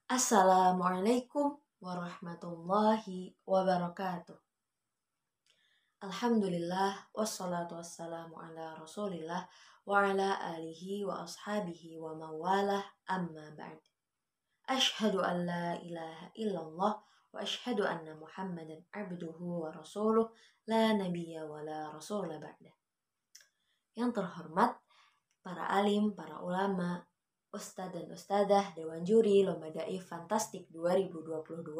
Assalamualaikum warahmatullahi wabarakatuh. Alhamdulillah wassalatu wassalamu ala rasulillah wa ala alihi wa ashabihi wa mawalah amma ba'd. Ashhadu an la ilaha illallah wa ashhadu anna muhammadan abduhu wa rasuluh la nabiyya wa la rasula ba'dah. Yang terhormat para alim, para ulama, ustadz dan ustadzah Dewan Juri Lomba Daif Fantastik 2022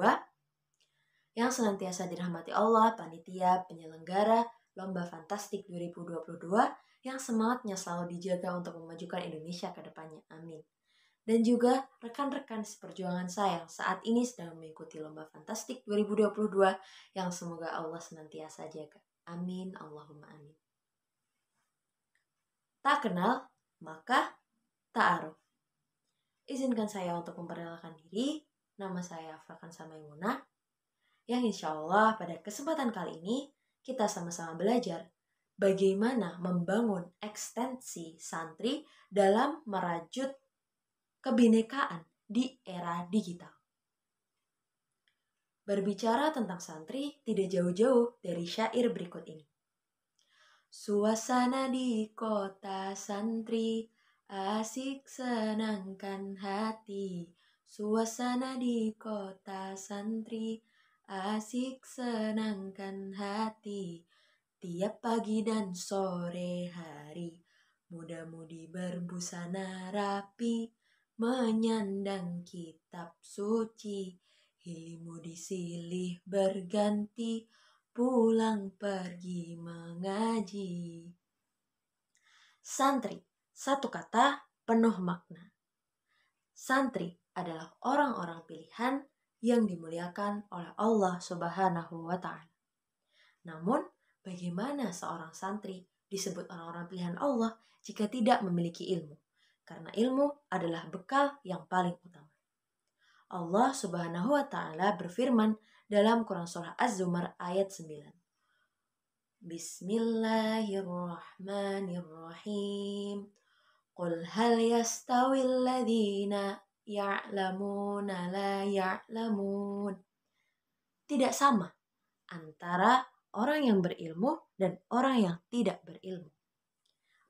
yang senantiasa dirahmati Allah, panitia, penyelenggara Lomba Fantastik 2022 yang semangatnya selalu dijaga untuk memajukan Indonesia ke depannya. Amin. Dan juga rekan-rekan seperjuangan saya yang saat ini sedang mengikuti Lomba Fantastik 2022 yang semoga Allah senantiasa jaga. Amin, Allahumma amin. Tak kenal, maka ta'aruf. Izinkan saya untuk memperkenalkan diri. Nama saya Afrakansa Maimunah. Yang insya Allah pada kesempatan kali ini kita sama-sama belajar bagaimana membangun ekstensi santri dalam merajut kebinekaan di era digital. Berbicara tentang santri tidak jauh-jauh dari syair berikut ini. Suasana di kota santri asik senangkan hati. Suasana di kota santri asik senangkan hati. Tiap pagi dan sore hari muda-mudi berbusana rapi menyandang kitab suci. Hilimudi silih berganti pulang pergi mengaji. Santri, satu kata penuh makna. Santri adalah orang-orang pilihan yang dimuliakan oleh Allah Subhanahu wa Ta'ala. Namun, bagaimana seorang santri disebut orang-orang pilihan Allah jika tidak memiliki ilmu? Karena ilmu adalah bekal yang paling utama. Allah Subhanahu wa Ta'ala berfirman dalam Quran Surah Az-Zumar ayat 9. Bismillahirrahmanirrahim. Qul hal yastawil ladhina ya'lamuna la ya'lamun. Tidak sama antara orang yang berilmu dan orang yang tidak berilmu.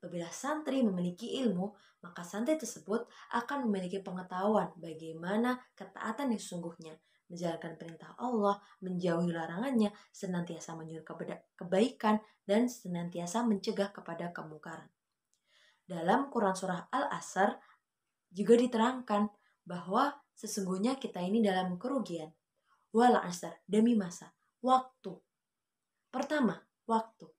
Apabila santri memiliki ilmu, maka santri tersebut akan memiliki pengetahuan bagaimana ketaatan yang sesungguhnya, menjalankan perintah Allah, menjauhi larangannya, senantiasa menyuruh kebaikan, dan senantiasa mencegah kepada kemungkaran. Dalam Quran Surah Al-Asr juga diterangkan bahwa sesungguhnya kita ini dalam kerugian. Wal asr, demi masa, waktu. Pertama, waktu.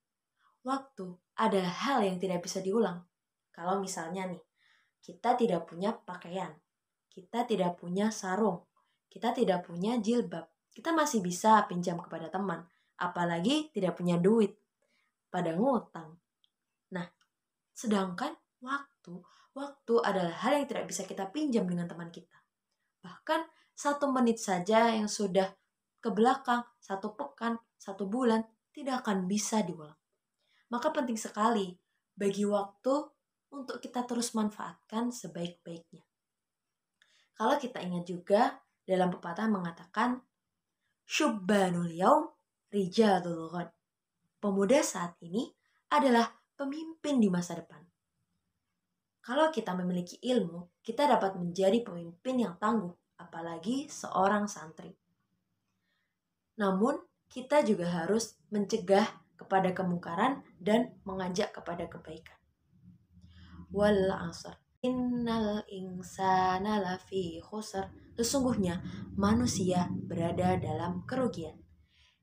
Waktu adalah hal yang tidak bisa diulang. Kalau misalnya nih, kita tidak punya pakaian, kita tidak punya sarung, kita tidak punya jilbab, kita masih bisa pinjam kepada teman, apalagi tidak punya duit, pada ngutang. Nah, sedangkan waktu adalah hal yang tidak bisa kita pinjam dengan teman kita. Bahkan 1 menit saja yang sudah ke belakang, 1 pekan, 1 bulan, tidak akan bisa diulang. Maka penting sekali bagi waktu untuk kita terus manfaatkan sebaik-baiknya. Kalau kita ingat juga dalam pepatah mengatakan, Syubbanul yaum rijalul ghad. Pemuda saat ini adalah pemimpin di masa depan. Kalau kita memiliki ilmu, kita dapat menjadi pemimpin yang tangguh, apalagi seorang santri. Namun, kita juga harus mencegah kepada kemungkaran dan mengajak kepada kebaikan. Wal 'asr, innal insana lafi khusr. Sesungguhnya manusia berada dalam kerugian.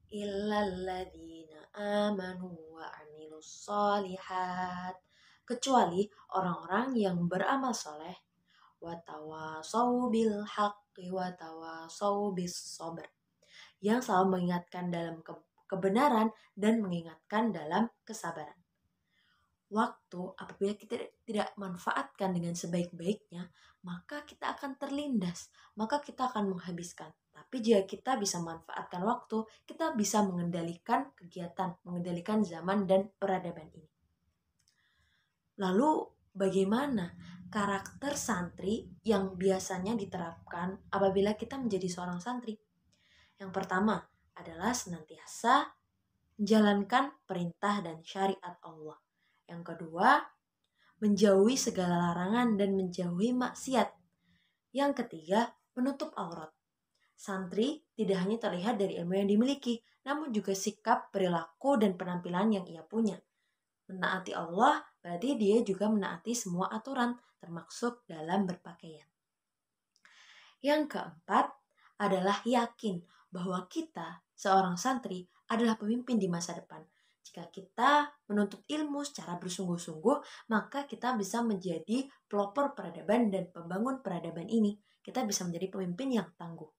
Illal ladzina amanu wa 'amilus shalihat. Kecuali orang-orang yang beramal soleh, watawasau bil haqqi watawasau bis sabr, yang selalu mengingatkan dalam kebenaran dan mengingatkan dalam kesabaran. Waktu apabila kita tidak manfaatkan dengan sebaik-baiknya, maka kita akan terlindas, maka kita akan menghabiskan. Tapi jika kita bisa manfaatkan waktu, kita bisa mengendalikan kegiatan, mengendalikan zaman dan peradaban ini. Lalu bagaimana karakter santri yang biasanya diterapkan apabila kita menjadi seorang santri. Yang pertama adalah senantiasa menjalankan perintah dan syariat Allah. Yang kedua, menjauhi segala larangan dan menjauhi maksiat. Yang ketiga, menutup aurat. Santri tidak hanya terlihat dari ilmu yang dimiliki, namun juga sikap, perilaku, dan penampilan yang ia punya. Menaati Allah berarti dia juga menaati semua aturan, termasuk dalam berpakaian. Yang keempat adalah yakin bahwa kita, seorang santri, adalah pemimpin di masa depan. Jika kita menuntut ilmu secara bersungguh-sungguh, maka kita bisa menjadi pelopor peradaban dan pembangun peradaban ini. Kita bisa menjadi pemimpin yang tangguh.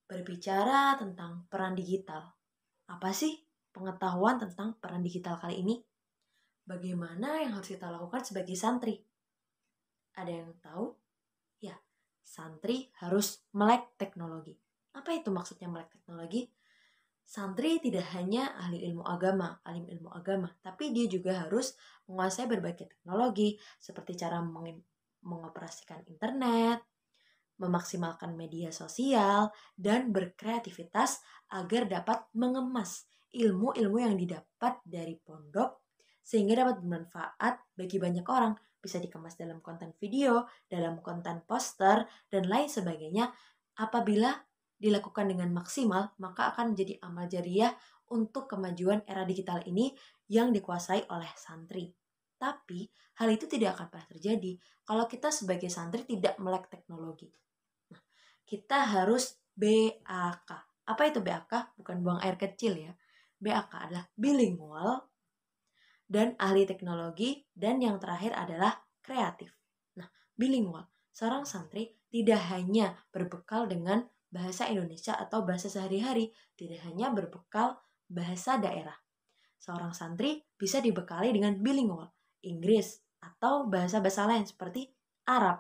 Berbicara tentang peran digital. Apa sih pengetahuan tentang peran digital kali ini? Bagaimana yang harus kita lakukan sebagai santri? Ada yang tahu? Ya, santri harus melek teknologi. Apa itu maksudnya melek teknologi? Santri tidak hanya ahli ilmu agama, alim ilmu agama, tapi dia juga harus menguasai berbagai teknologi seperti cara mengoperasikan internet, memaksimalkan media sosial, dan berkreativitas agar dapat mengemas ilmu-ilmu yang didapat dari pondok sehingga dapat bermanfaat bagi banyak orang. Bisa dikemas dalam konten video, dalam konten poster, dan lain sebagainya. Apabila dilakukan dengan maksimal, maka akan menjadi amal jariah untuk kemajuan era digital ini yang dikuasai oleh santri. Tapi hal itu tidak akan pernah terjadi kalau kita sebagai santri tidak melek teknologi. Nah, kita harus BAK. Apa itu BAK? Bukan buang air kecil ya. BAK adalah bilingual dan ahli teknologi, dan yang terakhir adalah kreatif. Nah, bilingual. Seorang santri tidak hanya berbekal dengan bahasa Indonesia atau bahasa sehari-hari, tidak hanya berbekal bahasa daerah. Seorang santri bisa dibekali dengan bilingual, Inggris, atau bahasa-bahasa lain seperti Arab.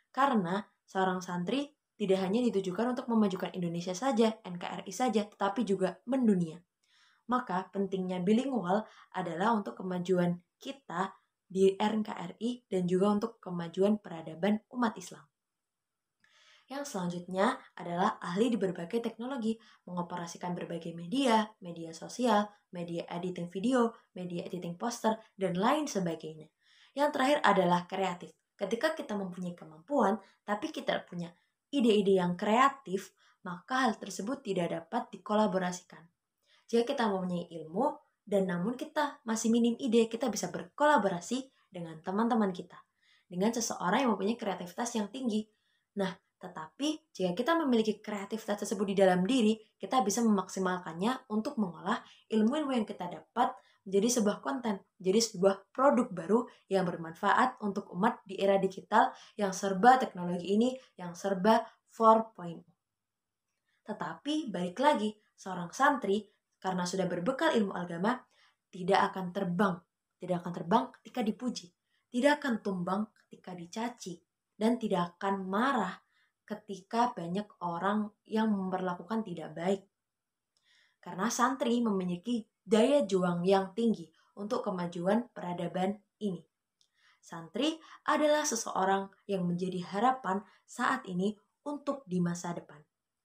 Karena seorang santri tidak hanya ditujukan untuk memajukan Indonesia saja, NKRI saja, tetapi juga mendunia. Maka pentingnya bilingual adalah untuk kemajuan kita di NKRI dan juga untuk kemajuan peradaban umat Islam. Yang selanjutnya adalah ahli di berbagai teknologi, mengoperasikan berbagai media, media sosial, media editing video, media editing poster, dan lain sebagainya. Yang terakhir adalah kreatif. Ketika kita mempunyai kemampuan, tapi kita punya ide-ide yang kreatif, maka hal tersebut tidak dapat dikolaborasikan. Jika kita mempunyai ilmu, dan namun kita masih minim ide, kita bisa berkolaborasi dengan teman-teman kita, dengan seseorang yang mempunyai kreativitas yang tinggi. Nah, tetapi jika kita memiliki kreativitas tersebut di dalam diri, kita bisa memaksimalkannya untuk mengolah ilmu-ilmu yang kita dapat menjadi sebuah konten, menjadi sebuah produk baru yang bermanfaat untuk umat di era digital yang serba teknologi ini, yang serba 4.0. Tetapi balik lagi, seorang santri karena sudah berbekal ilmu agama, tidak akan terbang ketika dipuji, tidak akan tumbang ketika dicaci, dan tidak akan marah ketika banyak orang yang memperlakukan tidak baik. Karena santri memiliki daya juang yang tinggi untuk kemajuan peradaban ini. Santri adalah seseorang yang menjadi harapan saat ini untuk di masa depan.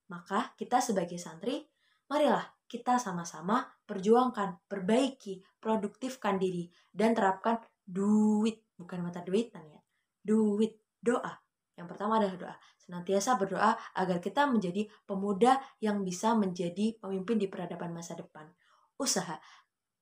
Maka kita sebagai santri, marilah kita sama-sama perjuangkan, perbaiki, produktifkan diri, dan terapkan duit, bukan mata duitan ya, duit, doa. Yang pertama adalah doa. Senantiasa berdoa agar kita menjadi pemuda yang bisa menjadi pemimpin di peradaban masa depan. Usaha.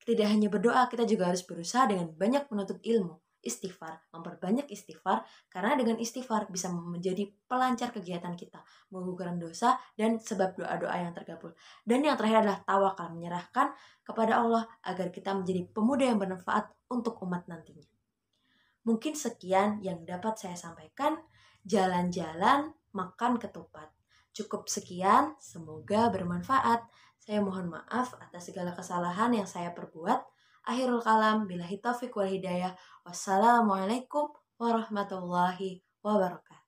Tidak hanya berdoa, kita juga harus berusaha dengan banyak menuntut ilmu. Istighfar, memperbanyak istighfar, karena dengan istighfar bisa menjadi pelancar kegiatan kita, menggugurkan dosa dan sebab doa-doa yang terkabul. Dan yang terakhir adalah tawakal, menyerahkan kepada Allah agar kita menjadi pemuda yang bermanfaat untuk umat nantinya. Mungkin sekian yang dapat saya sampaikan. Jalan-jalan, makan ketupat. Cukup sekian, semoga bermanfaat. Saya mohon maaf atas segala kesalahan yang saya perbuat. Akhirul kalam, billahi taufiq wal hidayah. Wassalamualaikum warahmatullahi wabarakatuh.